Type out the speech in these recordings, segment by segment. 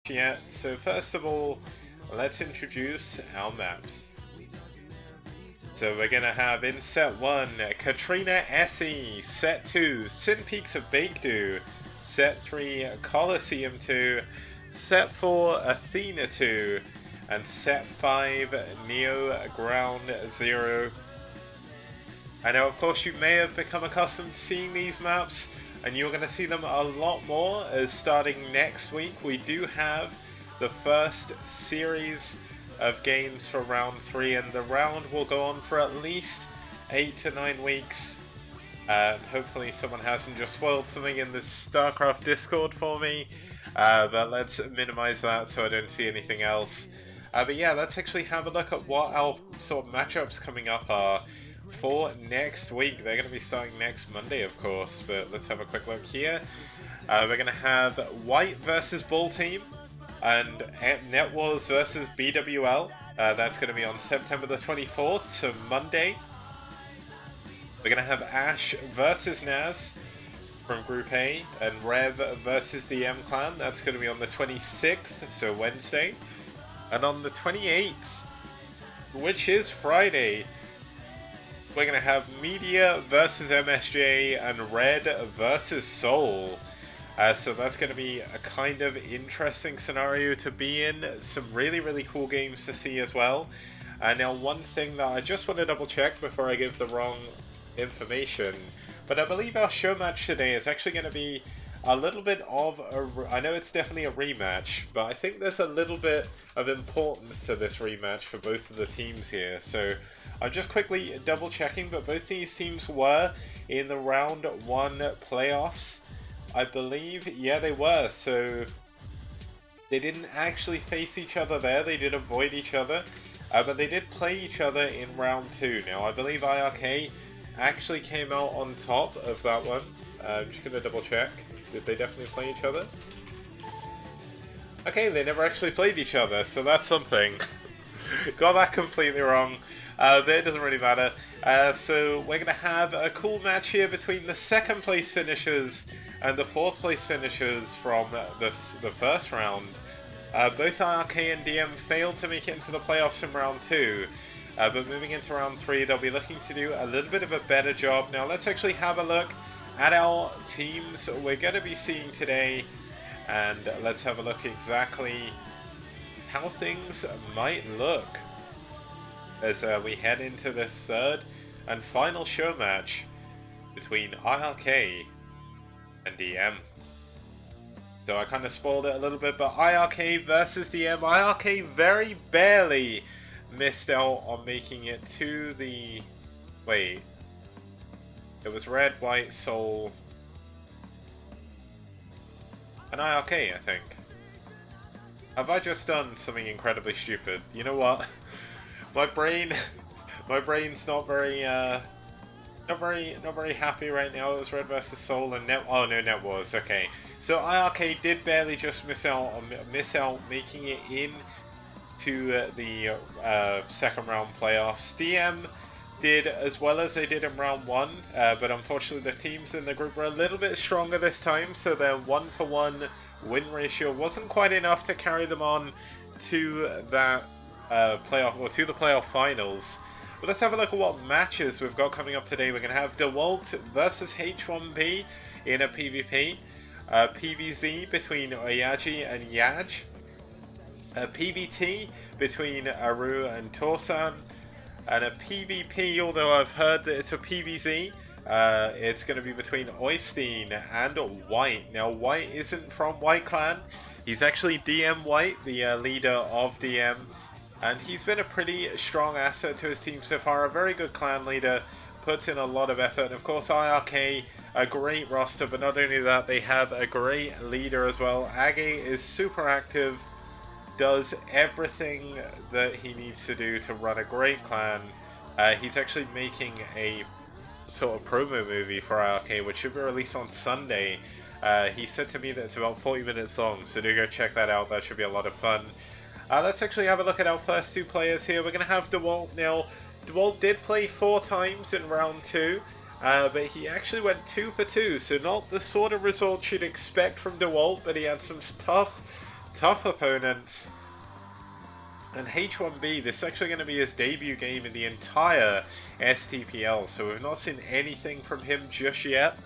yet, so first of all, let's introduce our maps. So we're gonna have in set 1, Katrina SE, set 2, Sin Peaks of Baekdu, set 3, Coliseum 2, set 4, Athena 2, and set 5, Neo Ground Zero. I know, of course, you may have become accustomed to seeing these maps, and you're going to see them a lot more, as starting next week we do have the first series of games for round 3, and the round will go on for at least 8 to 9 weeks. Hopefully someone hasn't just spoiled something in the StarCraft Discord for me, but let's minimize that so I don't see anything else. But yeah, let's actually have a look at what our sort of matchups coming up are for next week. They're going to be starting next Monday, of course, but let's have a quick look here. We're going to have White versus Bull Team and Net Wars versus BWL. That's going to be on September the 24th, so Monday. We're going to have Ash versus Naz from Group A, and Rev versus DM Clan. That's going to be on the 26th, so Wednesday. And on the 28th, which is Friday, we're going to have Media versus MSJ and Red versus Soul. So that's going to be a kind of interesting scenario to be in. Some really, really cool games to see as well. Now, one thing that I just want to double check before I give the wrong information, but I believe our show match today is actually going to be a little bit of I know it's definitely a rematch, but I think there's a little bit of importance to this rematch for both of the teams here. So I'm just quickly double checking, but both these teams were in the round 1 playoffs, I believe. Yeah, they were. So they didn't actually face each other there. They did avoid each other, but they did play each other in round 2. Now, I believe iRk actually came out on top of that one. I'm just going to double check. Did they definitely play each other? Okay, they never actually played each other, so that's something. Got that completely wrong, but it doesn't really matter. So we're going to have a cool match here between the 2nd place finishers and the 4th place finishers from the first round. Both iRk and DM failed to make it into the playoffs in round 2, but moving into round 3 they'll be looking to do a little bit of a better job. Now let's actually have a look at our teams we're going to be seeing today, and let's have a look exactly how things might look as we head into this 3rd and final show match between iRk and DM. So I kind of spoiled it a little bit, but iRk versus DM. iRk very barely missed out on making it to the... Wait. It was Red, White, Soul, and iRk, I think. Have I just done something incredibly stupid? You know what? my brain's not very happy right now. It was Red versus Soul and Net. Oh no, Net Wars. Okay, so iRk did barely just miss out making it in to the 2nd round playoffs. DM did as well as they did in round 1, but unfortunately the teams in the group were a little bit stronger this time, so their 1-for-1 win ratio wasn't quite enough to carry them on to that playoff, or to the playoff finals. But let's have a look at what matches we've got coming up today. We're going to have Dewalt versus H1B in a PvP, PvZ between Oyaji and Yaj, a PvT between Aru and Torsan, and a PvP, although I've heard that it's a PvZ, it's going to be between Oystein and White. Now, White isn't from White Clan. He's actually DM White, the leader of DM, and he's been a pretty strong asset to his team so far. A very good clan leader, puts in a lot of effort. And of course, iRk, a great roster, but not only that, they have a great leader as well. Age is super active, does everything that he needs to do to run a great clan. He's actually making a sort of promo movie for iRk, which should be released on Sunday. He said to me that it's about 40 minutes long, so do go check that out. That should be a lot of fun. Let's actually have a look at our first 2 players here. We're going to have Dewalt. Now, Dewalt did play 4 times in round 2, but he actually went 2 for 2, so not the sort of result you'd expect from Dewalt, but he had some tough tough opponents. And H1B, this is actually going to be his debut game in the entire STPL, so we've not seen anything from him just yet.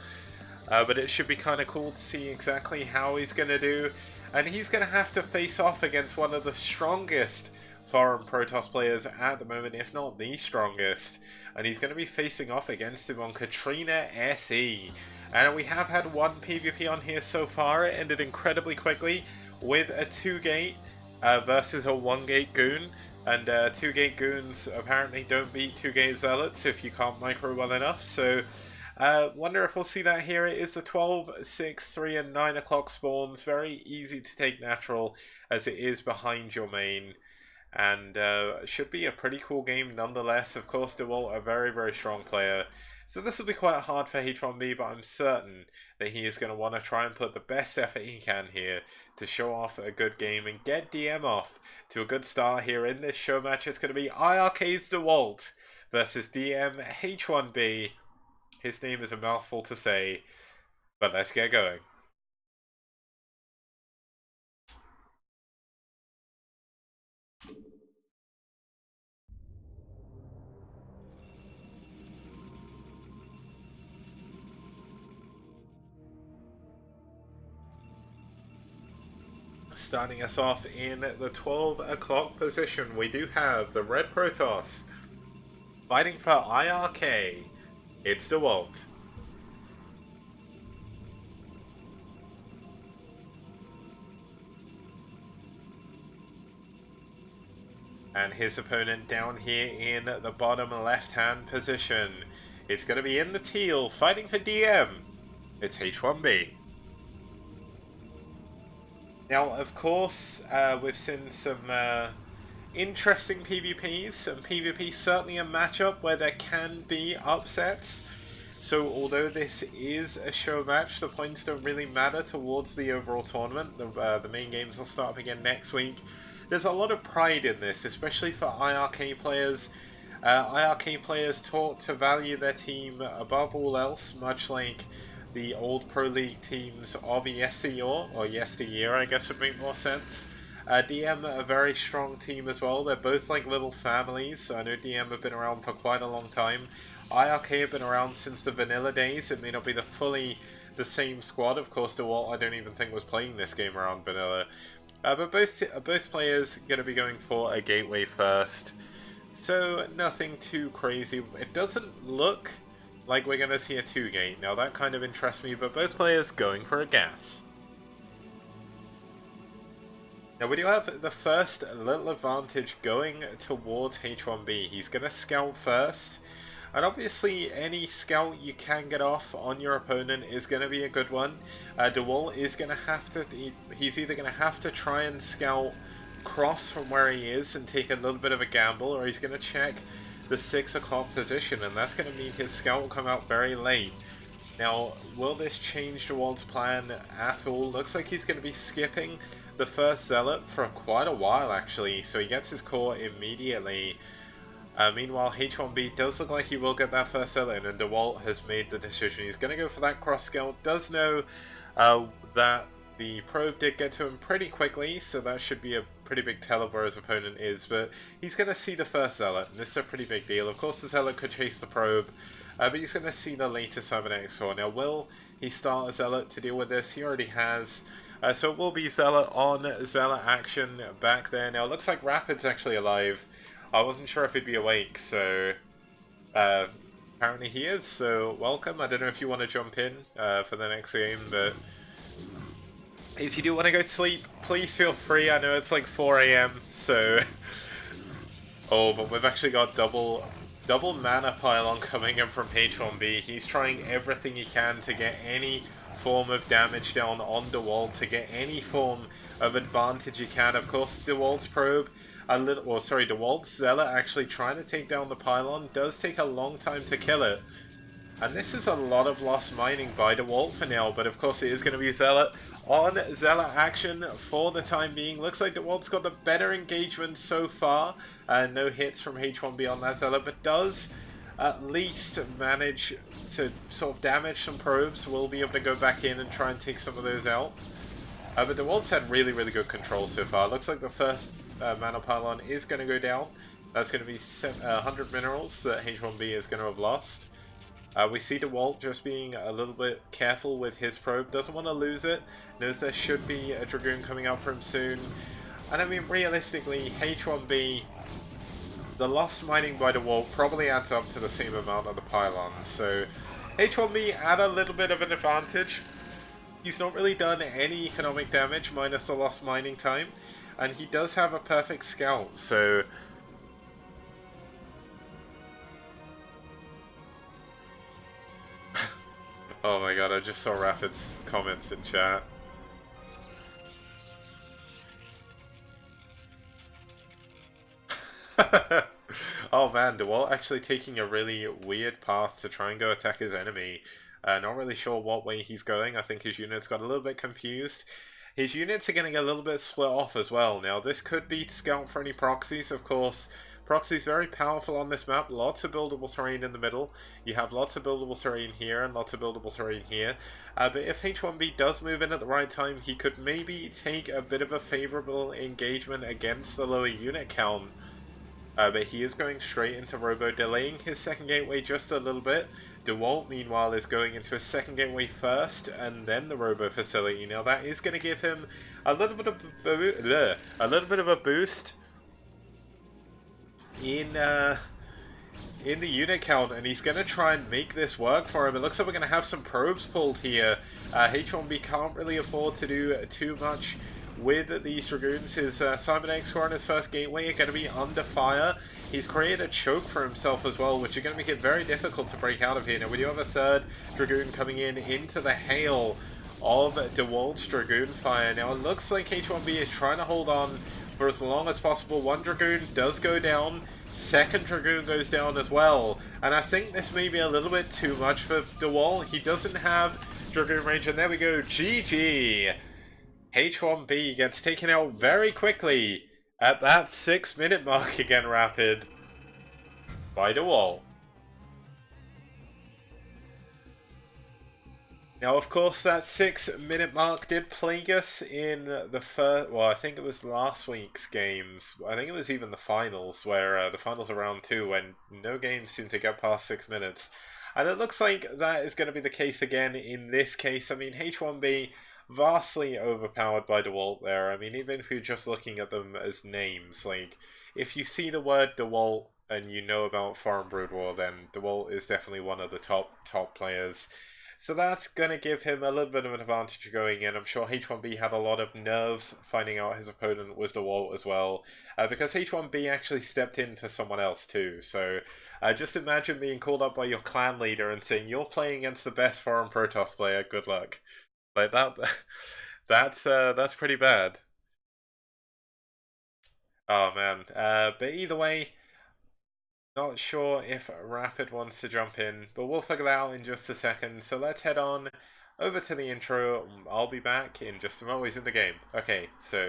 But it should be kind of cool to see exactly how he's going to do. And he's going to have to face off against one of the strongest foreign Protoss players at the moment, if not the strongest. And he's going to be facing off against him on Katrina SE. And we have had one PvP on here so far. It ended incredibly quickly with a 2-gate versus a 1-gate goon. And 2-gate goons apparently don't beat 2-gate zealots if you can't micro well enough. So wonder if we'll see that here. It is the 12, 6, 3 and 9 o'clock spawns. Very easy to take natural as it is behind your main. And should be a pretty cool game nonetheless. Of course, Dewalt, a very, very strong player. So this will be quite hard for H1B, but I'm certain that he is going to want to try and put the best effort he can here to show off a good game and get DM off to a good start here in this show match. It's going to be iRk's Dewalt versus DM H1B. His name is a mouthful to say, but let's get going. Starting us off in the 12 o'clock position, we do have the Red Protoss fighting for iRk. It's Dewalt. And his opponent down here in the bottom left-hand position. It's going to be in the teal, fighting for DM. It's H1B. Now, of course, we've seen some interesting PvPs, and PvP certainly a matchup where there can be upsets. So although this is a show match, the points don't really matter towards the overall tournament. The main games will start up again next week. There's a lot of pride in this, especially for iRk players. iRk players taught to value their team above all else, much like the old Pro League teams of yesteryear, or yesteryear I guess would make more sense. DM a very strong team as well. They're both like little families. I know DM have been around for quite a long time. iRk have been around since the vanilla days. It may not be fully the same squad. Of course, Dewalt I don't even think was playing this game around vanilla. But both players going to be going for a gateway first. So nothing too crazy. It doesn't look like we're going to see a 2-gate. Now that kind of interests me, but both players going for a gas. Now we do have the first little advantage going towards H1B. He's going to scout first. And obviously any scout you can get off on your opponent is going to be a good one. Dewalt is going to have to, he's either going to have to try and scout cross from where he is and take a little bit of a gamble, or he's going to check the 6 o'clock position, and that's going to mean his scout will come out very late. Now, will this change Dewalt's plan at all? Looks like he's going to be skipping the first zealot for quite a while actually, so he gets his core immediately. Meanwhile, H1B does look like he will get that first zealot, and Dewalt has made the decision. He's going to go for that cross scout. Does know that the probe did get to him pretty quickly, so that should be a pretty big tell of where his opponent is, but he's going to see the first zealot, and this is a pretty big deal. Of course the zealot could chase the probe, but he's going to see the later Cybernetic core. Now will he start a zealot to deal with this? He already has, so it will be zealot on zealot action back there. Now it looks like Rapid's actually alive. I wasn't sure if he'd be awake, so apparently he is, so welcome. I don't know if you want to jump in for the next game, but if you do want to go to sleep, please feel free. I know it's like 4 AM, so... Oh, but we've actually got double mana pylon coming in from H1B. He's trying everything he can to get any form of damage down on Dewalt, to get any form of advantage he can. Of course, Dewalt's probe, Dewalt's zealot actually trying to take down the pylon does take a long time to kill it. And this is a lot of lost mining by Dewalt for now, but of course it is going to be zealot on zealot action for the time being. Looks like Dewalt's got the better engagement so far. No hits from H1B on that zealot, but does at least manage to sort of damage some probes. We'll be able to go back in and try and take some of those out. But Dewalt's had really, really good control so far. Looks like the first mana pylon is going to go down. That's going to be 100 minerals that H1B is going to have lost. We see Dewalt just being a little bit careful with his probe. Doesn't want to lose it. Knows there should be a Dragoon coming out for him soon. And I mean, realistically, H1B, the lost mining by Dewalt probably adds up to the same amount of the pylon. So H1B had a little bit of an advantage. He's not really done any economic damage minus the lost mining time, and he does have a perfect scout, so oh my god, I just saw Rapid's comments in chat. Oh man, Dewalt actually taking a really weird path to try and go attack his enemy. Not really sure what way he's going. I think his units got a little bit confused. His units are getting a little bit split off as well. Now, this could be to scout for any proxies, of course. Proxies very powerful on this map. Lots of buildable terrain in the middle. You have lots of buildable terrain here and lots of buildable terrain here. But if H1B does move in at the right time, he could maybe take a bit of a favorable engagement against the lower unit count. But he is going straight into Robo, delaying his second gateway just a little bit. Dewalt, meanwhile, is going into a second gateway first, and then the Robo facility. Now, that is going to give him a little bit of a boost in the unit count, and he's going to try and make this work for him. It looks like we're going to have some probes pulled here. H1B can't really afford to do too much with these Dragoons. His Cybernetic score on his first gateway are going to be under fire. He's created a choke for himself as well, which is going to make it very difficult to break out of here. Now, we do have a third Dragoon coming in into the hail of Dewalt's Dragoon fire. Now, it looks like H1B is trying to hold on for as long as possible. One Dragoon does go down. Second Dragoon goes down as well. And I think this may be a little bit too much for Dewalt. He doesn't have Dragoon range, and there we go. GG! H1B gets taken out very quickly at that 6-minute mark again, Rapid, by Dewalt. Now, of course, that 6-minute mark did plague us in the first, well, I think it was last week's games. I think it was even the finals, where the finals are round 2, when no games seem to get past 6 minutes. And it looks like that is going to be the case again in this case. I mean, H1B vastly overpowered by Dewalt there. I mean, even if you're just looking at them as names, like, if you see the word Dewalt and you know about Foreign Brood War, then Dewalt is definitely one of the top players. So that's going to give him a little bit of an advantage going in. I'm sure H1B had a lot of nerves finding out his opponent was Dewalt as well, because H1B actually stepped in for someone else too. So just imagine being called up by your clan leader and saying, you're playing against the best foreign Protoss player, good luck. Like that, that's pretty bad. Oh man. But either way, not sure if Rapid wants to jump in, but we'll figure that out in just a second. So let's head on over to the intro. I'll be back in just a moment. He's in the game. Okay, so